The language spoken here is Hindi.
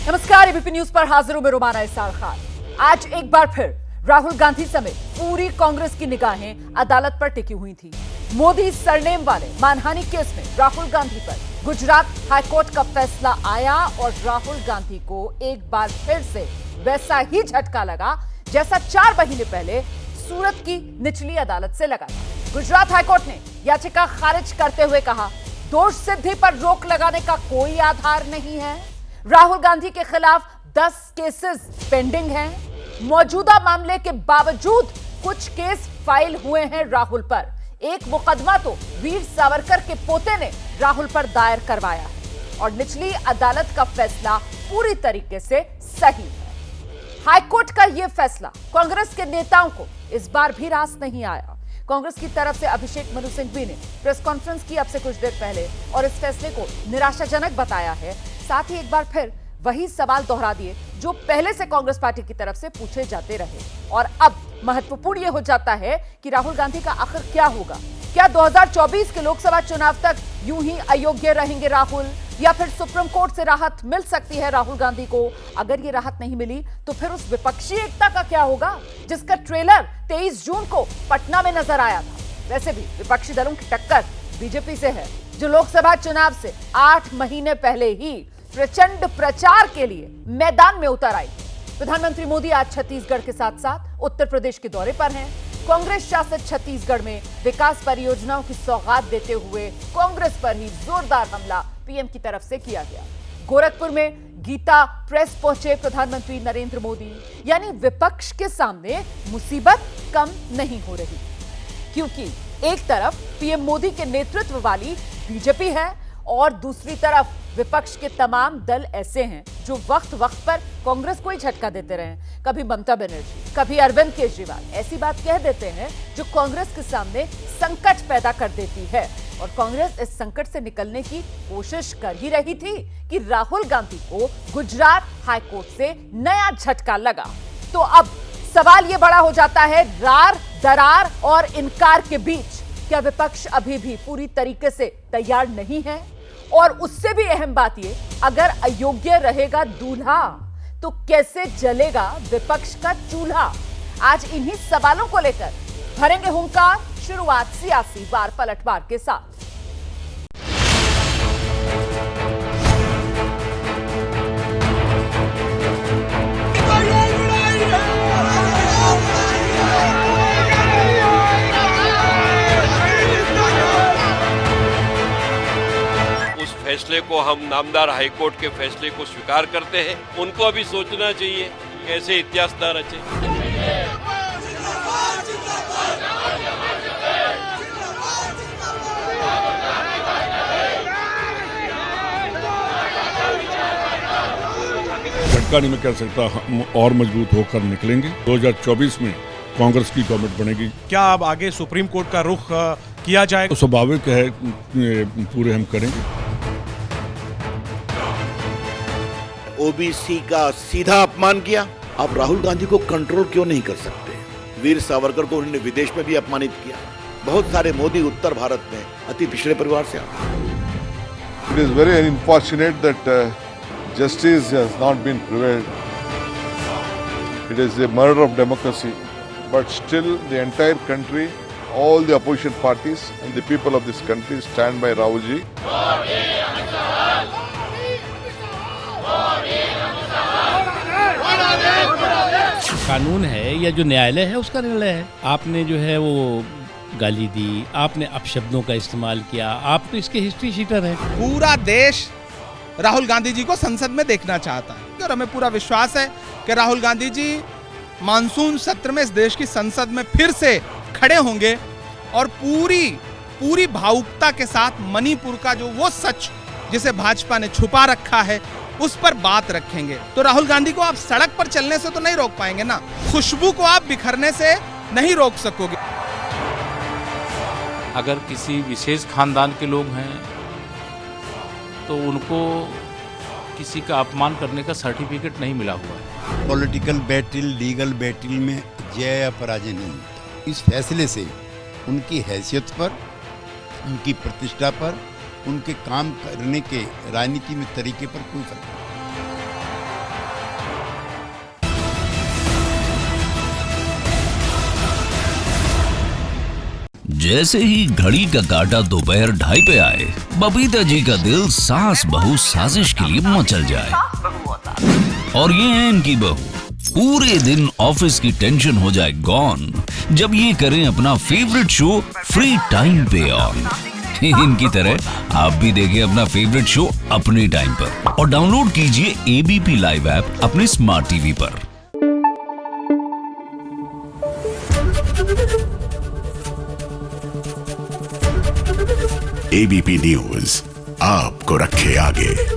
नमस्कार, एबीपी न्यूज पर हाजिर हूं मैं रोमाना इसार खान। आज एक बार फिर राहुल गांधी समेत पूरी कांग्रेस की निगाहें अदालत पर टिकी हुई थी। मोदी सरनेम वाले मानहानि केस में राहुल गांधी पर गुजरात हाईकोर्ट का फैसला आया और राहुल गांधी को एक बार फिर से वैसा ही झटका लगा जैसा 4 महीने पहले सूरत की निचली अदालत से लगा था। गुजरात हाईकोर्ट ने याचिका खारिज करते हुए कहा, दोष सिद्धि पर रोक लगाने का कोई आधार नहीं है। राहुल गांधी के खिलाफ 10 केसेस पेंडिंग हैं। मौजूदा मामले के बावजूद कुछ केस फाइल हुए हैं राहुल पर। एक मुकदमा तो वीर सावरकर के पोते ने राहुल पर दायर करवाया है और निचली अदालत का फैसला पूरी तरीके से सही है। हाईकोर्ट का यह फैसला कांग्रेस के नेताओं को इस बार भी रास नहीं आया। कांग्रेस की तरफ से अभिषेक मनु सिंघवी ने प्रेस कॉन्फ्रेंस की अब से कुछ देर पहले और इस फैसले को निराशाजनक बताया है। साथ ही एक बार फिर वही सवाल दोहरा दिए जो पहले से कांग्रेस पार्टी की तरफ से पूछे जाते रहे। और अब महत्वपूर्ण यह हो जाता है कि राहुल गांधी का आखिर क्या होगा। क्या 2024 के लोकसभा चुनाव तक यूं ही अयोग्य रहेंगे राहुल, या फिर सुप्रीम कोर्ट से राहत मिल सकती है राहुल गांधी को? अगर ये राहत नहीं मिली तो फिर उस विपक्षी एकता का क्या होगा जिसका ट्रेलर 23 जून को पटना में नजर आया था? वैसे भी विपक्षी दलों की टक्कर बीजेपी से है, जो लोकसभा चुनाव से 8 महीने पहले ही प्रचंड प्रचार के लिए मैदान में उतर आई। प्रधानमंत्री मोदी आज छत्तीसगढ़ के साथ साथ उत्तर प्रदेश के दौरे पर हैं। कांग्रेस शासित छत्तीसगढ़ में विकास परियोजनाओं की सौगात देते हुए कांग्रेस पर ही जोरदार हमला पीएम की तरफ से किया गया। गोरखपुर में गीता प्रेस पहुंचे प्रधानमंत्री नरेंद्र मोदी। यानी विपक्ष के सामने मुसीबत कम नहीं हो रही, क्योंकि एक तरफ पीएम मोदी के नेतृत्व वाली बीजेपी है और दूसरी तरफ विपक्ष के तमाम दल ऐसे हैं जो वक्त वक्त पर कांग्रेस को ही झटका देते रहे। कभी ममता बनर्जी, कभी अरविंद केजरीवाल ऐसी बात कह देते हैं जो कांग्रेस के सामने संकट पैदा कर देती है। और कांग्रेस इस संकट से निकलने की कोशिश कर ही रही थी कि राहुल गांधी को गुजरात हाईकोर्ट से नया झटका लगा। तो अब सवाल यह बड़ा हो जाता है, रार, दरार और इनकार के बीच क्या विपक्ष अभी भी पूरी तरीके से तैयार नहीं है? और उससे भी अहम बात यह, अगर अयोग्य रहेगा दूल्हा तो कैसे जलेगा विपक्ष का चूल्हा? आज इन्हीं सवालों को लेकर भरेंगे हुंकार। शुरुआत सियासी वार पलटवार के साथ। फैसले को हम नामदार हाईकोर्ट के फैसले को स्वीकार करते हैं। उनको अभी सोचना चाहिए कैसे इतिहास न रचे। झटका नहीं मैं कह सकता, हम और मजबूत होकर निकलेंगे। 2024 में कांग्रेस की गवर्नमेंट बनेगी। क्या अब आगे सुप्रीम कोर्ट का रुख किया जाएगा? तो स्वाभाविक है, पूरे हम करेंगे। ओबीसी का सीधा अपमान किया। आप राहुल गांधी को कंट्रोल क्यों नहीं कर सकते? वीर सावरकर को उन्होंने विदेश में भी अपमानित किया। बहुत सारे मोदी उत्तर भारत में अति पिछड़े परिवार से आते हैं। It is very unfortunate that justice has not been prevailed. It is a murder of democracy, but still the entire country, all the opposition parties and the people of this country stand by Rahul ji. कानून है या जो न्यायालय है उसका निर्णय है। आपने जो है वो गाली दी, आपने अपशब्दों का इस्तेमाल किया, आप तो इसके हिस्ट्री शीटर हैं। पूरा देश राहुल गांधी जी को संसद में देखना चाहता है और हमें पूरा विश्वास है कि राहुल गांधी जी मानसून सत्र में इस देश की संसद में फिर से खड़े होंगे और पूरी भावुकता के साथ मणिपुर का जो वो सच जिसे भाजपा ने छुपा रखा है उस पर बात रखेंगे। तो राहुल गांधी को आप सड़क पर चलने से तो नहीं रोक पाएंगे ना, खुशबू को आप बिखरने से नहीं रोक सकोगे। अगर किसी विशेष खानदान के लोग हैं तो उनको किसी का अपमान करने का सर्टिफिकेट नहीं मिला हुआ है। पॉलिटिकल बैटल, लीगल बैटल में जय या पराजय नहीं होता। इस फैसले से उनकी हैसियत पर, उनकी प्रतिष्ठा पर, उनके काम करने के राजनीति में तरीके पर कोई फर्क नहीं। जैसे ही घड़ी का काटा दोपहर 2:30 पे आए, बबीता जी का दिल सास बहू साजिश के लिए मचल जाए। और ये है इनकी बहू, पूरे दिन ऑफिस की टेंशन हो जाए गॉन जब ये करें अपना फेवरेट शो फ्री टाइम पे ऑन। इनकी तरह आप भी देखें अपना फेवरेट शो अपने टाइम पर और डाउनलोड कीजिए एबीपी लाइव ऐप अपने स्मार्ट टीवी पर। एबीपी न्यूज आपको रखे आगे।